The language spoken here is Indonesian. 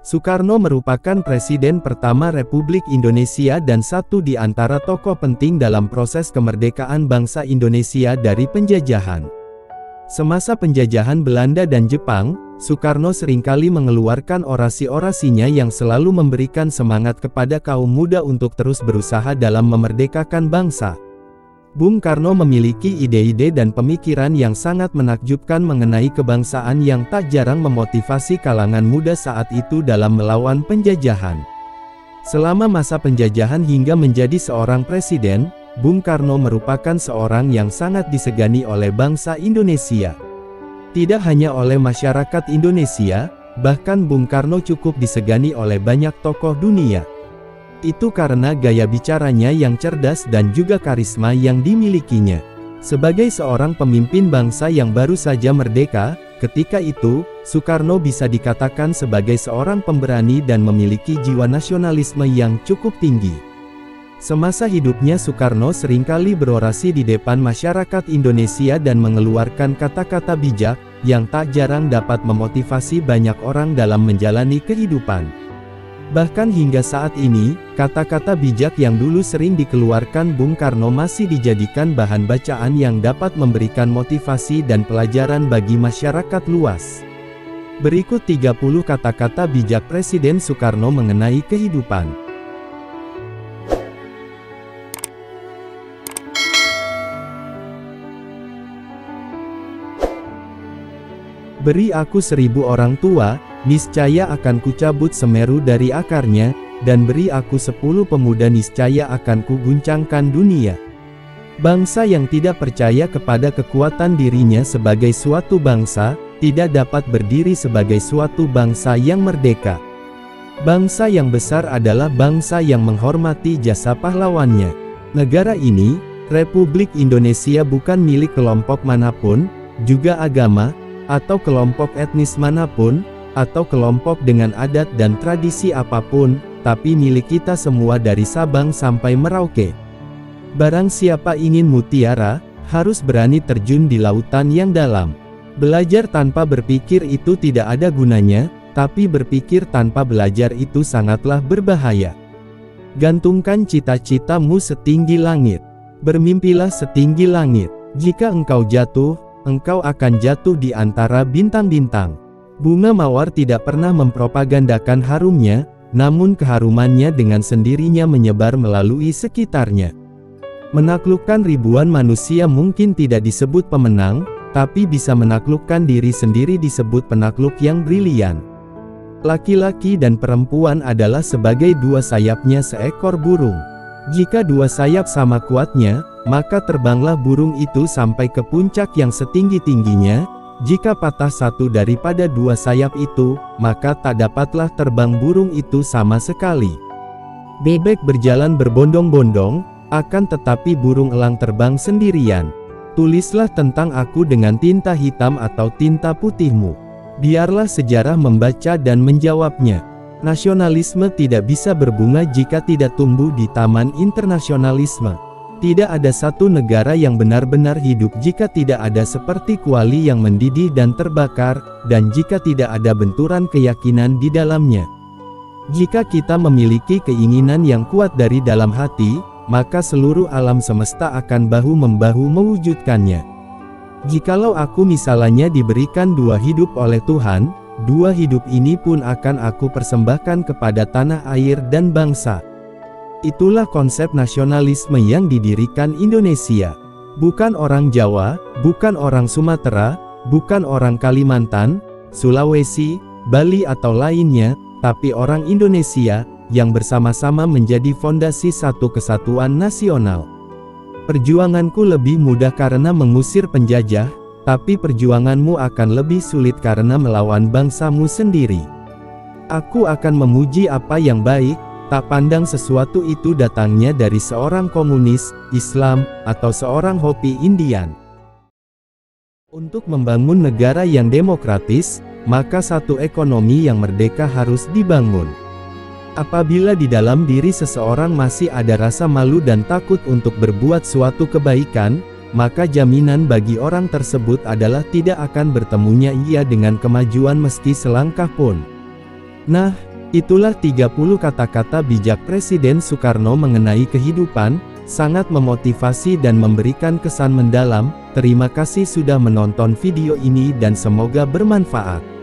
Soekarno merupakan Presiden pertama Republik Indonesia dan satu di antara tokoh penting dalam proses kemerdekaan bangsa Indonesia dari penjajahan. Semasa penjajahan Belanda dan Jepang, Soekarno seringkali mengeluarkan orasi-orasinya yang selalu memberikan semangat kepada kaum muda untuk terus berusaha dalam memerdekakan bangsa. Bung Karno memiliki ide-ide dan pemikiran yang sangat menakjubkan mengenai kebangsaan yang tak jarang memotivasi kalangan muda saat itu dalam melawan penjajahan. Selama masa penjajahan hingga menjadi seorang presiden, Bung Karno merupakan seorang yang sangat disegani oleh bangsa Indonesia. Tidak hanya oleh masyarakat Indonesia, bahkan Bung Karno cukup disegani oleh banyak tokoh dunia. Itu karena gaya bicaranya yang cerdas dan juga karisma yang dimilikinya. Sebagai seorang pemimpin bangsa yang baru saja merdeka, ketika itu, Soekarno bisa dikatakan sebagai seorang pemberani dan memiliki jiwa nasionalisme yang cukup tinggi. Semasa hidupnya Soekarno seringkali berorasi di depan masyarakat Indonesia dan mengeluarkan kata-kata bijak, yang tak jarang dapat memotivasi banyak orang dalam menjalani kehidupan. Bahkan hingga saat ini, kata-kata bijak yang dulu sering dikeluarkan Bung Karno masih dijadikan bahan bacaan yang dapat memberikan motivasi dan pelajaran bagi masyarakat luas. Berikut 30 kata-kata bijak Presiden Soekarno mengenai kehidupan. Beri aku 1000 orang tua, niscaya akan kucabut Semeru dari akarnya, dan beri aku 10 pemuda niscaya akan kuguncangkan dunia. Bangsa yang tidak percaya kepada kekuatan dirinya sebagai suatu bangsa, tidak dapat berdiri sebagai suatu bangsa yang merdeka. Bangsa yang besar adalah bangsa yang menghormati jasa pahlawannya. Negara ini, Republik Indonesia bukan milik kelompok manapun, juga agama, atau kelompok etnis manapun, atau kelompok dengan adat dan tradisi apapun, tapi milik kita semua dari Sabang sampai Merauke. Barang siapa ingin mutiara, harus berani terjun di lautan yang dalam. Belajar tanpa berpikir itu tidak ada gunanya, tapi berpikir tanpa belajar itu sangatlah berbahaya. Gantungkan cita-citamu setinggi langit. Bermimpilah setinggi langit. Jika engkau jatuh, engkau akan jatuh di antara bintang-bintang. Bunga mawar tidak pernah mempropagandakan harumnya, namun keharumannya dengan sendirinya menyebar melalui sekitarnya. Menaklukkan ribuan manusia mungkin tidak disebut pemenang, tapi bisa menaklukkan diri sendiri disebut penakluk yang brilian. Laki-laki dan perempuan adalah sebagai dua sayapnya seekor burung. Jika dua sayap sama kuatnya, maka terbanglah burung itu sampai ke puncak yang setinggi-tingginya. Jika patah satu daripada dua sayap itu, maka tak dapatlah terbang burung itu sama sekali. Bebek berjalan berbondong-bondong, akan tetapi burung elang terbang sendirian. Tulislah tentang aku dengan tinta hitam atau tinta putihmu. Biarlah sejarah membaca dan menjawabnya. Nasionalisme tidak bisa berbunga jika tidak tumbuh di taman internasionalisme. Tidak ada satu negara yang benar-benar hidup jika tidak ada seperti kuali yang mendidih dan terbakar, dan jika tidak ada benturan keyakinan di dalamnya. Jika kita memiliki keinginan yang kuat dari dalam hati, maka seluruh alam semesta akan bahu-membahu mewujudkannya. Jikalau aku misalnya diberikan dua hidup oleh Tuhan, dua hidup ini pun akan aku persembahkan kepada tanah air dan bangsa. Itulah konsep nasionalisme yang didirikan Indonesia. Bukan orang Jawa, bukan orang Sumatera, bukan orang Kalimantan, Sulawesi, Bali atau lainnya, tapi orang Indonesia, yang bersama-sama menjadi fondasi satu kesatuan nasional. Perjuanganku lebih mudah karena mengusir penjajah, tapi perjuanganmu akan lebih sulit karena melawan bangsamu sendiri. Aku akan memuji apa yang baik, tak pandang sesuatu itu datangnya dari seorang komunis, Islam, atau seorang Hopi Indian. Untuk membangun negara yang demokratis, maka satu ekonomi yang merdeka harus dibangun. Apabila di dalam diri seseorang masih ada rasa malu dan takut untuk berbuat suatu kebaikan, maka jaminan bagi orang tersebut adalah tidak akan bertemunya ia dengan kemajuan meski selangkah pun. Nah, Itulah 30 kata-kata bijak Presiden Soekarno mengenai kehidupan, sangat memotivasi dan memberikan kesan mendalam. Terima kasih sudah menonton video ini dan semoga bermanfaat.